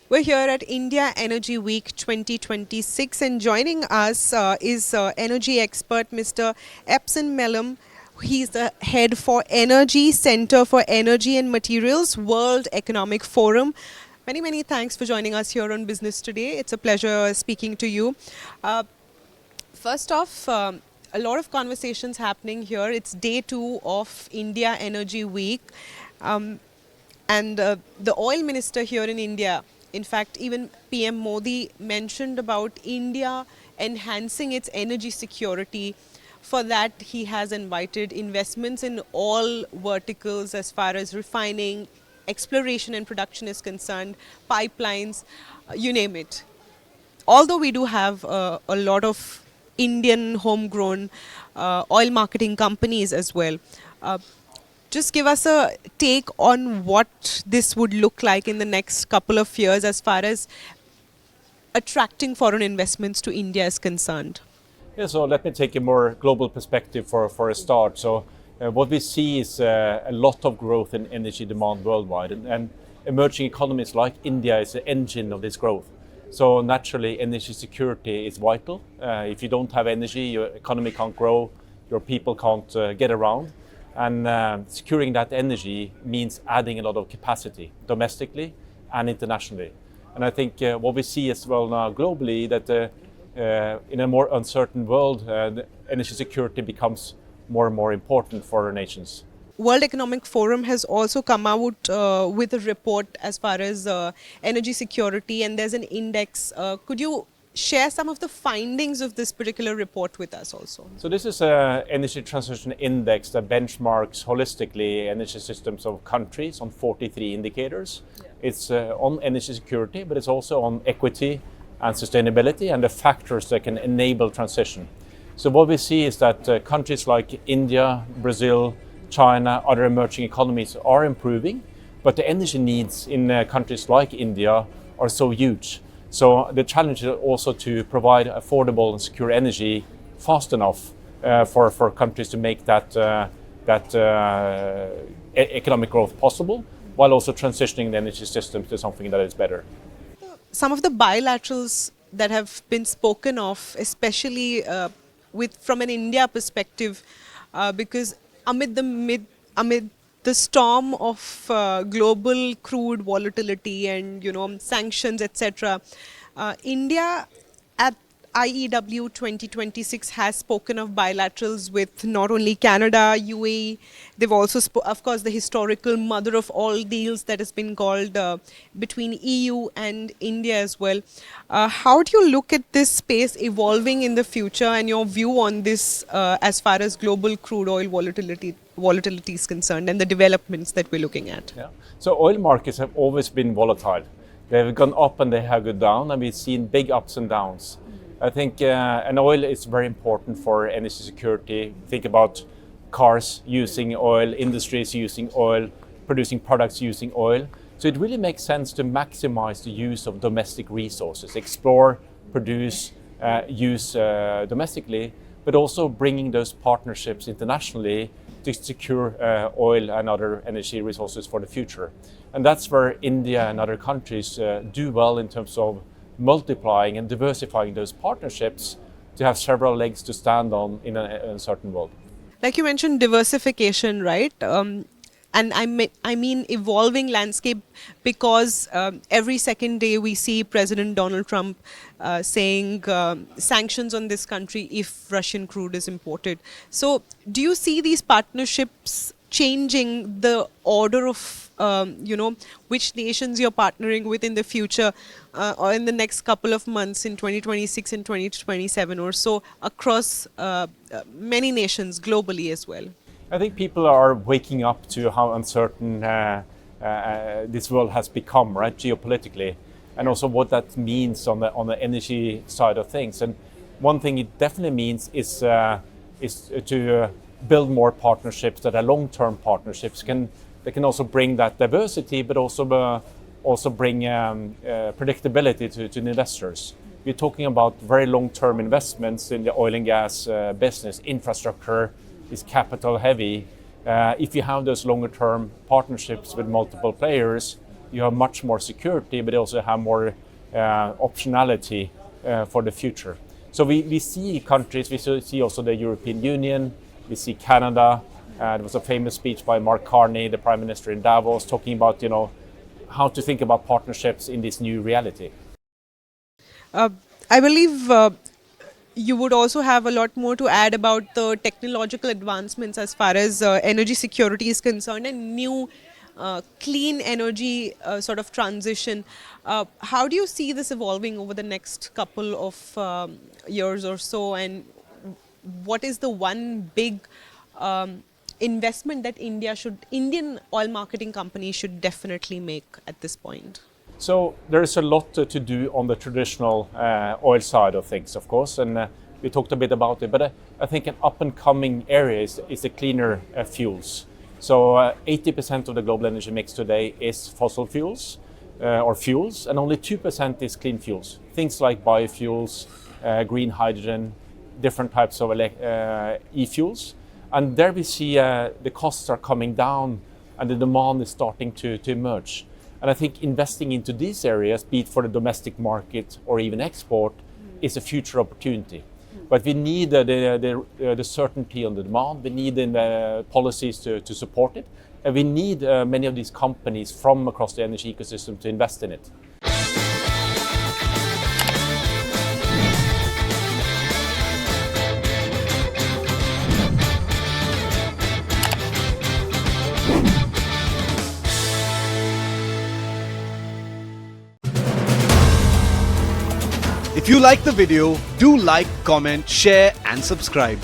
We're here at India Energy Week 2026, and joining us is energy expert Mr. Espen Mehlum. He's the head for Energy Center for Energy and Materials, World Economic Forum. Many thanks for joining us here on Business Today. It's a pleasure speaking to you. Uh, First off, a lot of conversations happening here. It's day 2 of India Energy Week. Um, and the oil minister here in India, in fact, even PM Modi mentioned about India enhancing its energy security. For that, he has invited investments in all verticals as far as refining, exploration and production is concerned, pipelines, you name it. Although we do have a lot of Indian homegrown oil marketing companies as well. Uh, just give us a take on what this would look like in the next couple of years as far as attracting foreign investments to India is concerned. Yeah, so let me take a more global perspective for a start. So what we see is a lot of growth in energy demand worldwide, and emerging economies like India is the engine of this growth. So naturally, energy security is vital. If you don't have energy, your economy can't grow, your people can't get around. And securing that energy means adding a lot of capacity domestically and internationally. And I think what we see as well now globally that in a more uncertain world, energy security becomes more and more important for our nations. World Economic Forum has also come out with a report as far as energy security, and there's an index. Could you share some of the findings of this particular report with us also? So this is an energy transition index that benchmarks holistically energy systems of countries on 43 indicators. Yeah. It's on energy security, but it's also on equity and sustainability and the factors that can enable transition. So what we see is that countries like India, Brazil, China, other emerging economies are improving, but the energy needs in countries like India are so huge. So the challenge is also to provide affordable and secure energy fast enough for countries to make that economic growth possible, while also transitioning the energy system to something that is better. Some of the bilaterals that have been spoken of, especially from an India perspective, because amid the storm of global crude volatility and sanctions, etc., India at IEW 2026 has spoken of bilaterals with not only Canada, UAE. They've also, of course, the historical mother of all deals that has been called between EU and India as well. How do you look at this space evolving in the future, and your view on this as far as global crude oil volatility is concerned and the developments that we're looking at? Yeah. So oil markets have always been volatile. They have gone up and they have gone down, and we've seen big ups and downs. I think and oil is very important for energy security. Think about cars using oil, industries using oil, producing products using oil. So it really makes sense to maximize the use of domestic resources, explore, produce, use domestically, but also bringing those partnerships internationally to secure oil and other energy resources for the future. And that's where India and other countries do well in terms of multiplying and diversifying those partnerships to have several legs to stand on in a certain world. Like you mentioned, diversification, right? And I mean evolving landscape, because every second day we see President Donald Trump saying sanctions on this country if Russian crude is imported. So do you see these partnerships changing the order of which nations you're partnering with in the future or in the next couple of months in 2026 and 2027 or so across many nations globally as well? I think people are waking up to how uncertain this world has become, right, geopolitically, and also what that means on the energy side of things. And one thing it definitely means is to build more partnerships that are long-term partnerships. They can also bring that diversity, but also bring predictability to investors. We're talking about very long-term investments in the oil and gas business. Infrastructure is capital heavy. If you have those longer-term partnerships with multiple players, you have much more security, but you also have more optionality for the future. So we see countries, we see also the European Union, we see Canada. There was a famous speech by Mark Carney, the Prime Minister in Davos, talking about how to think about partnerships in this new reality. I believe you would also have a lot more to add about the technological advancements as far as energy security is concerned and new clean energy sort of transition. How do you see this evolving over the next couple of years or so, and what is the one big investment that Indian oil marketing companies should definitely make at this point? So there is a lot to do on the traditional oil side of things, of course, and we talked a bit about it. But I think an up-and-coming area is the cleaner fuels. So 80% of the global energy mix today is fossil fuels or fuels, and only 2% is clean fuels. Things like biofuels, green hydrogen, different types of e-fuels. And there we see the costs are coming down and the demand is starting to emerge. And I think investing into these areas, be it for the domestic market or even export, is a future opportunity. But we need the certainty on the demand. We need policies to support it. And we need many of these companies from across the energy ecosystem to invest in it. If you like the video, do like, comment, share and subscribe.